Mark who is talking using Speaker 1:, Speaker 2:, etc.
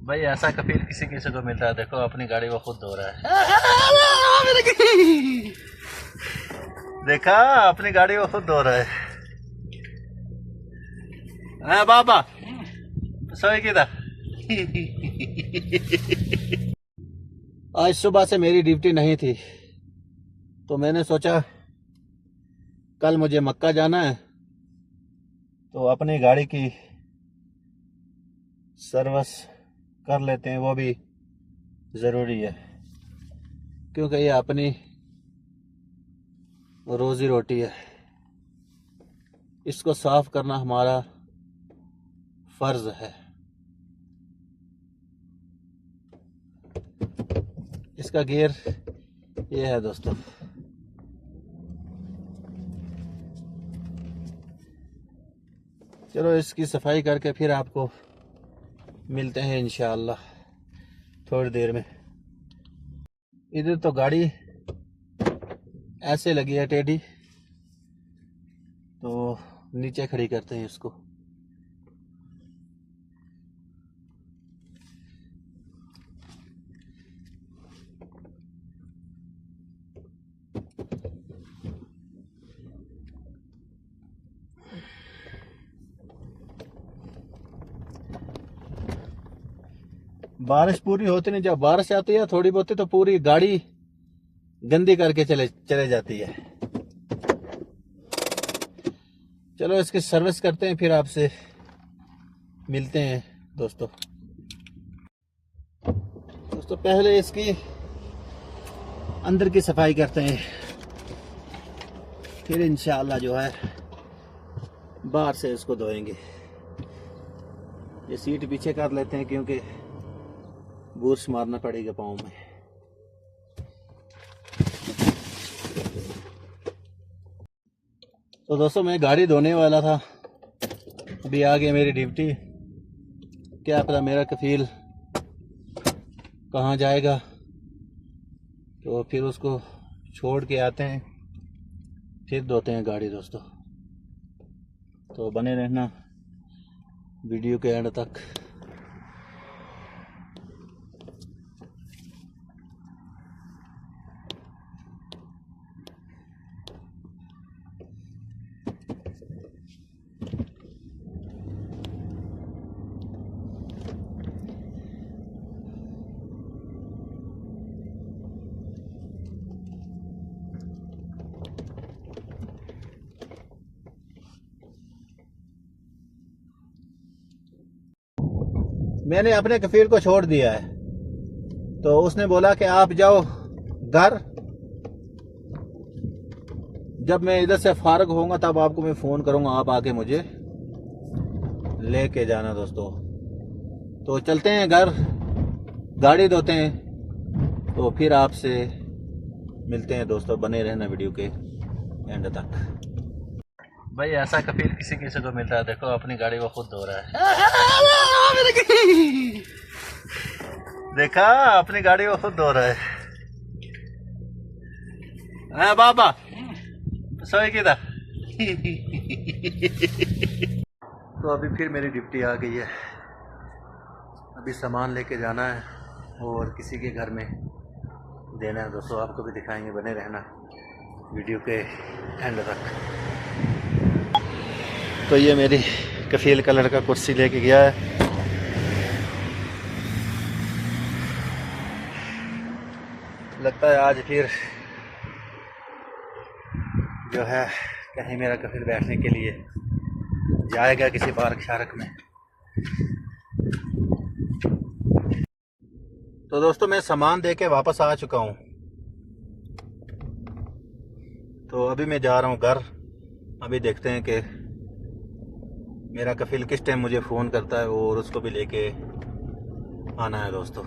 Speaker 1: भाई ऐसा कफील किसी किसी को मिलता है। देखो अपनी गाड़ी वो खुद धो रहा है। देखा, अपनी गाड़ी वो खुद धो रहा है। हाँ बाबा सोए की था। आज सुबह से मेरी ड्यूटी नहीं थी, तो मैंने सोचा कल मुझे मक्का जाना है, तो अपनी गाड़ी की सर्विस कर लेते हैं। वो भी ज़रूरी है, क्योंकि ये अपनी रोज़ी रोटी है। इसको साफ करना हमारा फर्ज है। इसका गियर ये है दोस्तों। चलो इसकी सफाई करके फिर आपको मिलते हैं इंशाअल्लाह थोड़ी देर में। इधर तो गाड़ी ऐसे लगी है टेढ़ी, तो नीचे खड़ी करते हैं इसको। बारिश पूरी होती नहीं, जब बारिश आती है थोड़ी बहुत तो पूरी गाड़ी गंदी करके चले जाती है। चलो इसकी सर्विस करते हैं, फिर आपसे मिलते हैं दोस्तों। पहले इसकी अंदर की सफाई करते हैं, फिर इंशाअल्लाह जो है बाहर से इसको धोएंगे। ये सीट पीछे कर लेते हैं क्योंकि बुर्श मारना पड़ेगा पाँव में। तो दोस्तों मैं गाड़ी धोने वाला था, अभी आ गई मेरी ड्यूटी। क्या पता मेरा कफील कहाँ जाएगा, तो फिर उसको छोड़ के आते हैं, फिर धोते हैं गाड़ी दोस्तों। तो बने रहना वीडियो के एंड तक। मैंने अपने कफील को छोड़ दिया है, तो उसने बोला कि आप जाओ घर, जब मैं इधर से फारग होऊंगा तब आपको मैं फ़ोन करूंगा, आप आके मुझे लेके जाना दोस्तों। तो चलते हैं घर, गाड़ी धोते हैं, तो फिर आपसे मिलते हैं दोस्तों। बने रहना वीडियो के एंड तक। भाई ऐसा कफील किसी किसी को मिलता है। देखो अपनी गाड़ी वो खुद धो रहा है। देखा, अपनी गाड़ी वो खुद धो रहा है। हाँ बाबा सोए की था। तो अभी फिर मेरी ड्यूटी आ गई है। अभी सामान लेके जाना है और किसी के घर में देना है दोस्तों। आपको भी दिखाएंगे, बने रहना वीडियो के एंड तक। तो ये मेरी कफील का लड़का कुर्सी लेके गया है। लगता है आज फिर जो है कहीं मेरा कफील बैठने के लिए जाएगा किसी पार्क शार्क में। तो दोस्तों मैं सामान दे के वापस आ चुका हूँ, तो अभी मैं जा रहा हूँ घर। अभी देखते हैं कि मेरा कफील किस टाइम मुझे फ़ोन करता है और उसको भी लेके आना है दोस्तों।